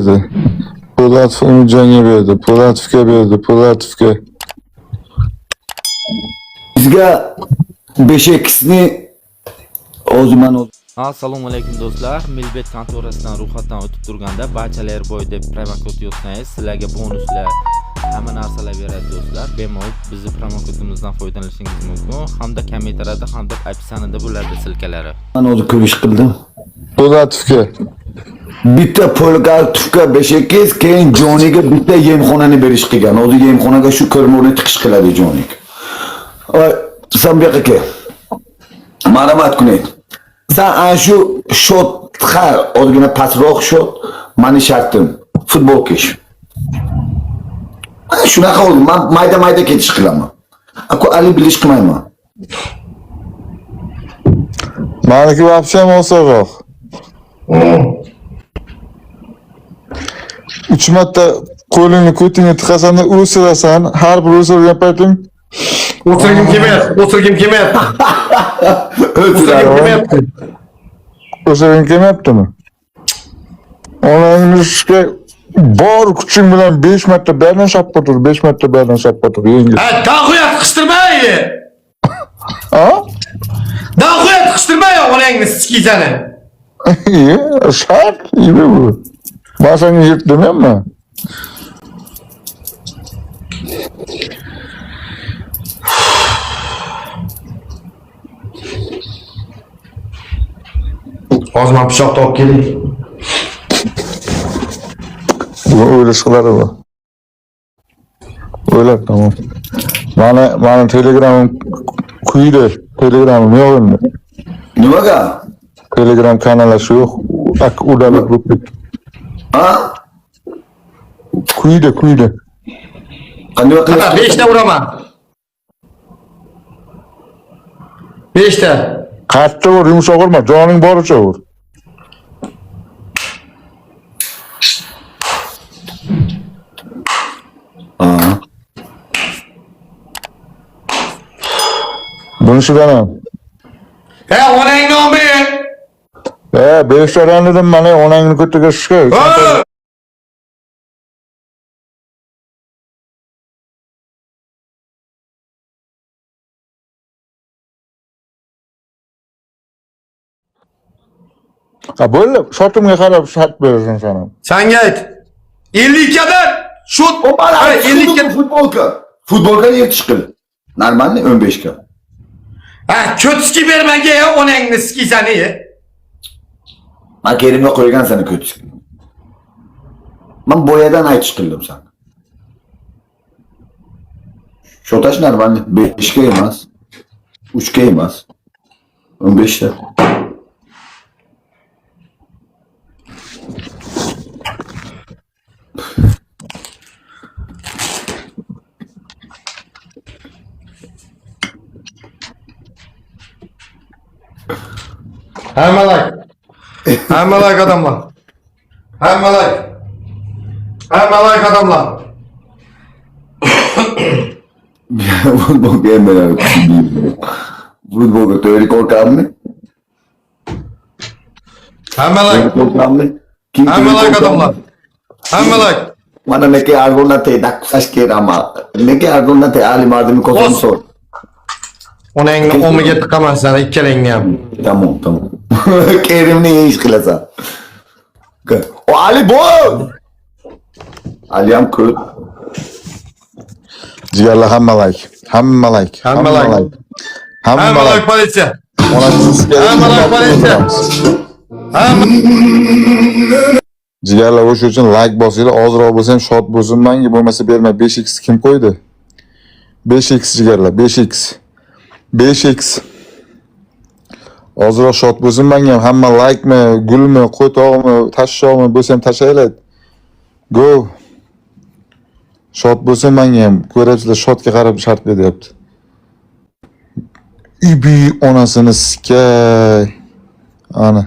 berdi. Po'latov Umidjonga berdi. Po'latovga berdi. Po'latovga. Bizga 5x'ni o'ziman Assalomu alaykum do'stlar. Milbet kontorasidan ro'yxatdan o'tib turganda barchalar boy deb promokod yozsangiz sizlarga bonuslar, hamma narsalar beradi do'stlar. Bemalol bizning promokodimizdan foydalanishingiz mumkin. Hamda kommentariyada hamda opisaniyada bo'ladi silkalari. men o'zi ko'rish qildim. Po'latovga. Bitta Po'latovga 5x, keyin Joniga bitta yemxonani berish qilgan. O'zi yemxonaga shu ko'rmovni tiqish qiladi Jonik. Sanbek aka. Ma'lumot kunaydi. Sen ana shu shotga ozgina pastroq shot, meni shartim futbol kish. Mana shunaqa oldi. Men mayda ketish qilaman. Aku ali bilish qilmayman. Meniki вообще mo'saqroq. 3 marta qo'lingni ko'tingga tiqasan, o'sirasan, har bir o'sirgan payting O'tirgim kelmayapti. O'tirgim kelmayapti. o'sirgan kelmayaptimi? Onangizga bor kuching bilan 5 marta badan shappa tur, 5 marta badan shappa tur, yengil. Ha, da'xuyat qistirmay. Ha? Da'xuyat qistirmay onangni sikizani. Shart, yine bu. Ben sana yırt demem mi? Hozir pichoq topib keling. Bu o'ylashqilari bor. O'ylab tamam. Mana Telegram'im quyida. Telegram'im yo'q endi. Nimaga? Telegram kanali yo'q. Ak udalib bo'ldi. Ha? Quyida. Qanday qilish? 5 ta uraman. 5 ta. Qattiq ur, yumshoq urma, joning boricha ur. Bunisidan ham. Onang nomi. 5 tadan dedim, mana onangni ko'tiga tushga. Bo'ldi, shotimga qarab shart berasan sana. Senga ayt. 50 kadan shot. O bana 50 ka. futbolka. Futbolka yetish qil. Normalni 15 ga. Ha, ko'tski bermaga onangni sikizani. Men Kerimga qo'ygan seni ko'tski. Men boyadan aytish qildim sana. Shotash normalni 5 ga emas. 3 ga emas. 15 ta. Hammalak adamlar. Hammalak adamlar. Futbolga emeler. Futbolga teori korkamni? Hammalak adamlar. Hammalak. Mana neke argonate daksash kerama. Neke argonate ali mardimi kozon sor. Onangni omiga tiqaman sana ikkalangni ham. Tamam. Kerimni ish qilasan. O Ali bu. Ali ham ko'p. Jigarlar hamma like. Hammalak politsiya. Hammalak politsiya. Jigarlar o'sha uchun like bosinglar, ozroq bo'lsa ham shot bo'lsin menga, bo'lmasa berma. 5x kim qo'ydi? 5x jigarlar, 5x. Ozroq shot bo'lsin menga ham, hamma like mi, gulmi, qo'ytoqmi, tashshoqmi bo'lsa ham tashlaylar. Go. Shot bo'lsin menga ham, ko'rasizlar, shotga qarab shart beryapti. Ibi onasini sikay. Ana.